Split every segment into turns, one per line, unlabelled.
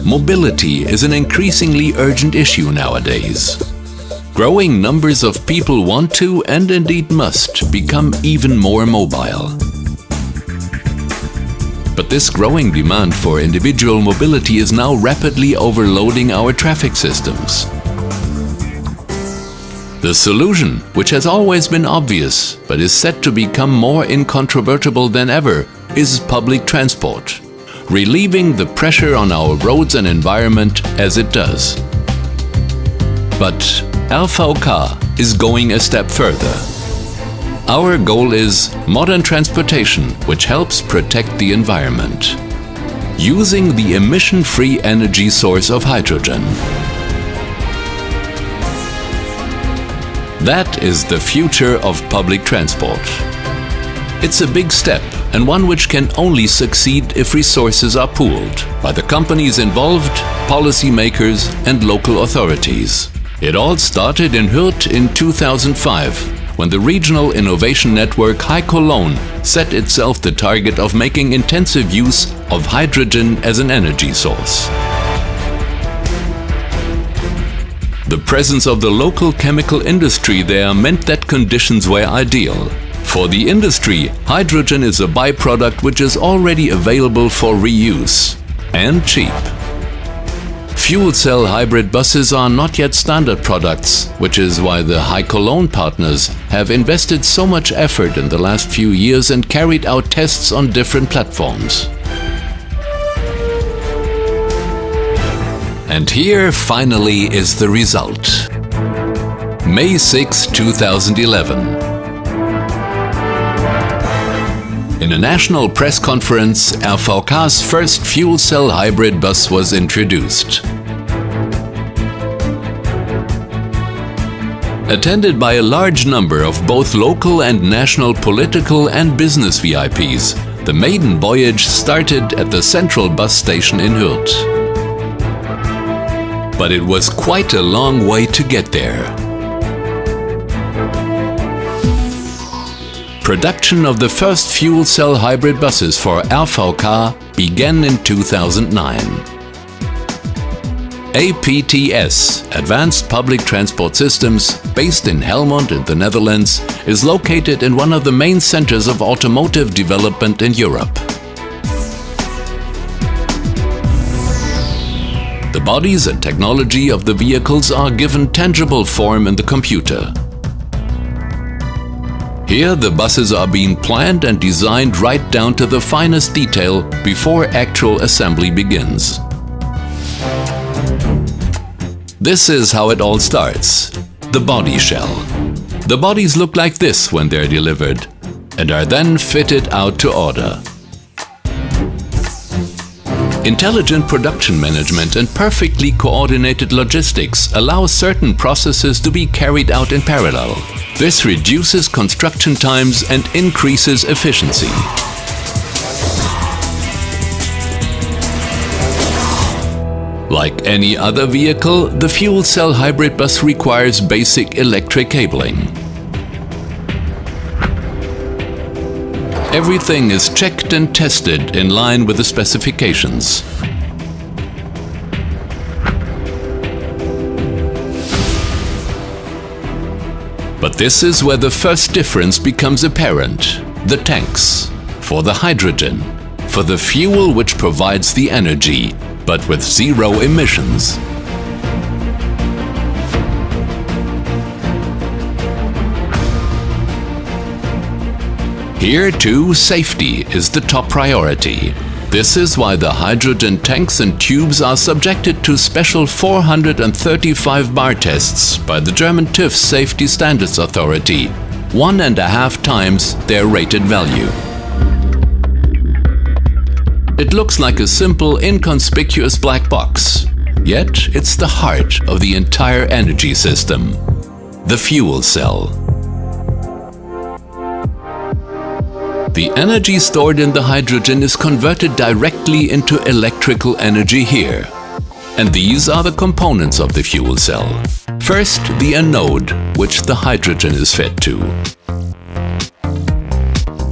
Mobility is an increasingly urgent issue nowadays. Growing numbers of people want to, and indeed must, become even more mobile. But this growing demand for individual mobility is now rapidly overloading our traffic systems. The solution, which has always been obvious but is set to become more incontrovertible than ever, is public transport, relieving the pressure on our roads and environment as it does. But RVK is going a step further. Our goal is modern transportation which helps protect the environment, using the emission-free energy source of hydrogen. That is the future of public transport. It's a big step, and one which can only succeed if resources are pooled by the companies involved, policymakers and local authorities. It all started in Hecht in 2005, when the regional innovation network Hecht set itself the target of making intensive use of hydrogen as an energy source. The presence of the local chemical industry there meant that conditions were ideal. For the industry, hydrogen is a byproduct which is already available for reuse and cheap. Fuel cell hybrid buses are not yet standard products, which is why the Hecht partners have invested so much effort in the last few years and carried out tests on different platforms. And here finally is the result. May 6, 2011. In a national press conference, RVK's first fuel cell hybrid bus was introduced. Attended by a large number of both local and national political and business VIPs, the maiden voyage started at the central bus station in Hecht. But it was quite a long way to get there. Production of the first fuel cell hybrid buses for RVK began in 2009. APTS, Advanced Public Transport Systems, based in Helmond in the Netherlands, is located in one of the main centers of automotive development in Europe. The bodies and technology of the vehicles are given tangible form in the computer. Here the buses are being planned and designed right down to the finest detail before actual assembly begins. This is how it all starts. The body shell. The bodies look like this when they're delivered and are then fitted out to order. Intelligent production management and perfectly coordinated logistics allow certain processes to be carried out in parallel. This reduces construction times and increases efficiency. Like any other vehicle, the fuel cell hybrid bus requires basic electric cabling. Everything is checked and tested in line with the specifications. But this is where the first difference becomes apparent. The tanks. For the hydrogen. For the fuel which provides the energy, but with zero emissions. Here too, safety is the top priority. This is why the hydrogen tanks and tubes are subjected to special 435 bar tests by the German TÜV Safety Standards Authority, 1.5 times their rated value. It looks like a simple, inconspicuous black box, yet it's the heart of the entire energy system, the fuel cell. The energy stored in the hydrogen is converted directly into electrical energy here. And these are the components of the fuel cell. First, the anode, which the hydrogen is fed to.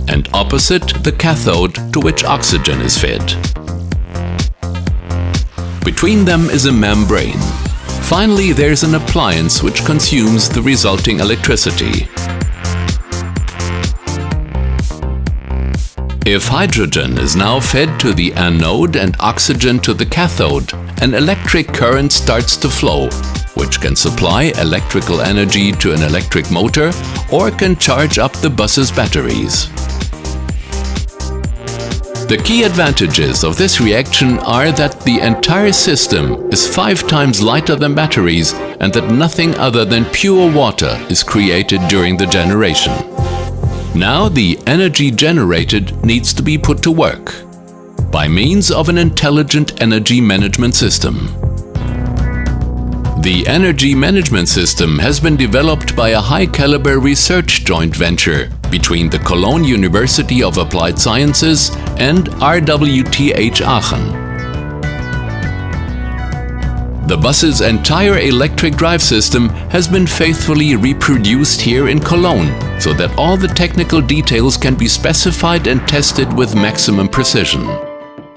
And opposite, the cathode, to which oxygen is fed. Between them is a membrane. Finally, there's an appliance which consumes the resulting electricity. If hydrogen is now fed to the anode and oxygen to the cathode, an electric current starts to flow, which can supply electrical energy to an electric motor or can charge up the bus's batteries. The key advantages of this reaction are that the entire system is 5 times lighter than batteries and that nothing other than pure water is created during the generation. Now the energy generated needs to be put to work by means of an intelligent energy management system. The energy management system has been developed by a high-caliber research joint venture between the Cologne University of Applied Sciences and RWTH Aachen. The bus's entire electric drive system has been faithfully reproduced here in Cologne, so that all the technical details can be specified and tested with maximum precision.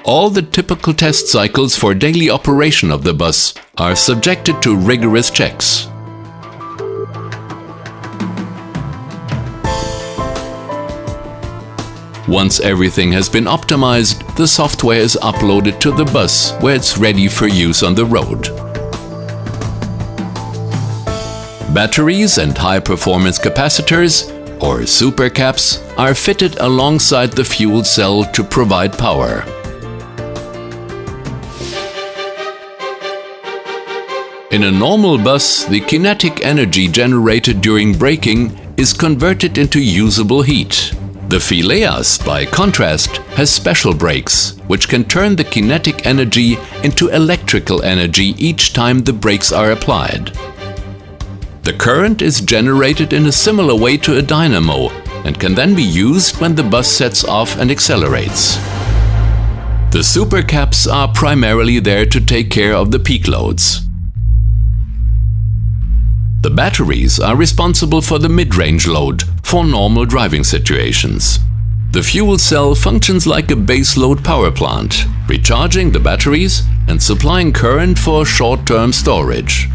All the typical test cycles for daily operation of the bus are subjected to rigorous checks. Once everything has been optimized, the software is uploaded to the bus where it's ready for use on the road. Batteries and high-performance capacitors, or supercaps, are fitted alongside the fuel cell to provide power. In a normal bus, the kinetic energy generated during braking is converted into usable heat. The Phileas, by contrast, has special brakes, which can turn the kinetic energy into electrical energy each time the brakes are applied. The current is generated in a similar way to a dynamo and can then be used when the bus sets off and accelerates. The supercaps are primarily there to take care of the peak loads. The batteries are responsible for the mid-range load for normal driving situations. The fuel cell functions like a baseload power plant, recharging the batteries and supplying current for short-term storage.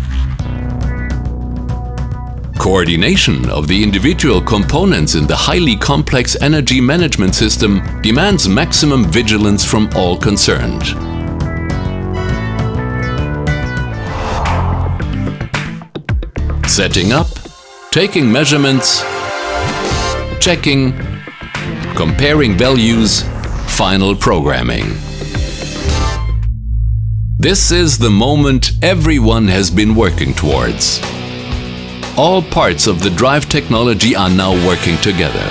Coordination of the individual components in the highly complex energy management system demands maximum vigilance from all concerned. Setting up, taking measurements, checking, comparing values, final programming. This is the moment everyone has been working towards. All parts of the drive technology are now working together.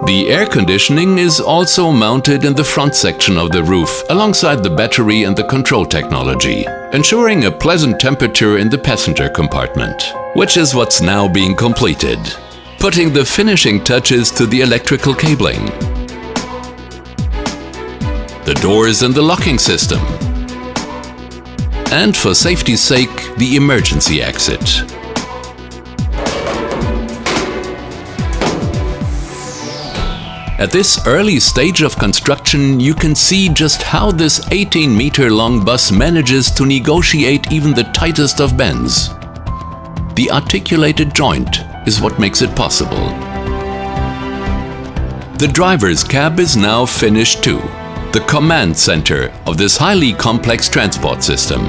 The air conditioning is also mounted in the front section of the roof alongside the battery and the control technology, ensuring a pleasant temperature in the passenger compartment, which is what's now being completed, putting the finishing touches to the electrical cabling, the doors and the locking system, and for safety's sake, the emergency exit. At this early stage of construction, you can see just how this 18-meter-long bus manages to negotiate even the tightest of bends. The articulated joint is what makes it possible. The driver's cab is now finished too, the command center of this highly complex transport system.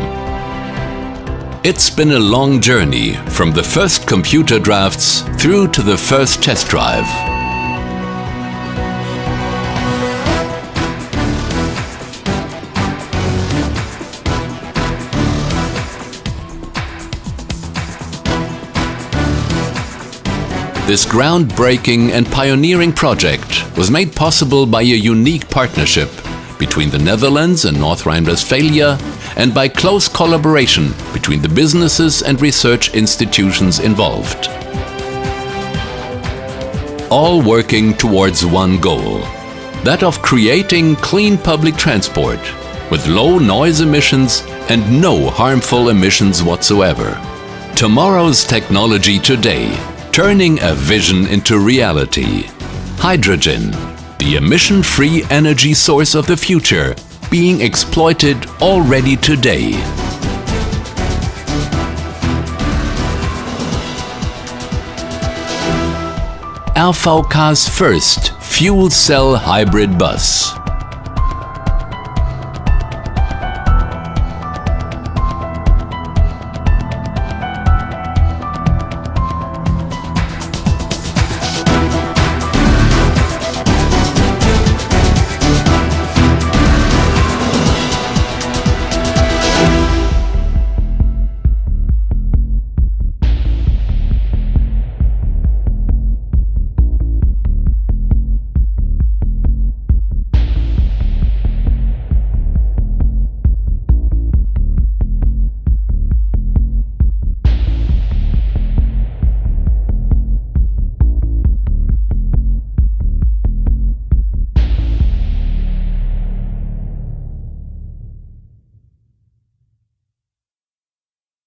It's been a long journey from the first computer drafts through to the first test drive. This groundbreaking and pioneering project was made possible by a unique partnership between the Netherlands and North Rhine-Westphalia and by close collaboration between the businesses and research institutions involved. All working towards one goal, that of creating clean public transport with low noise emissions and no harmful emissions whatsoever. Tomorrow's technology today, turning a vision into reality. Hydrogen, the emission-free energy source of the future, being exploited already today. RVK's first fuel cell hybrid bus.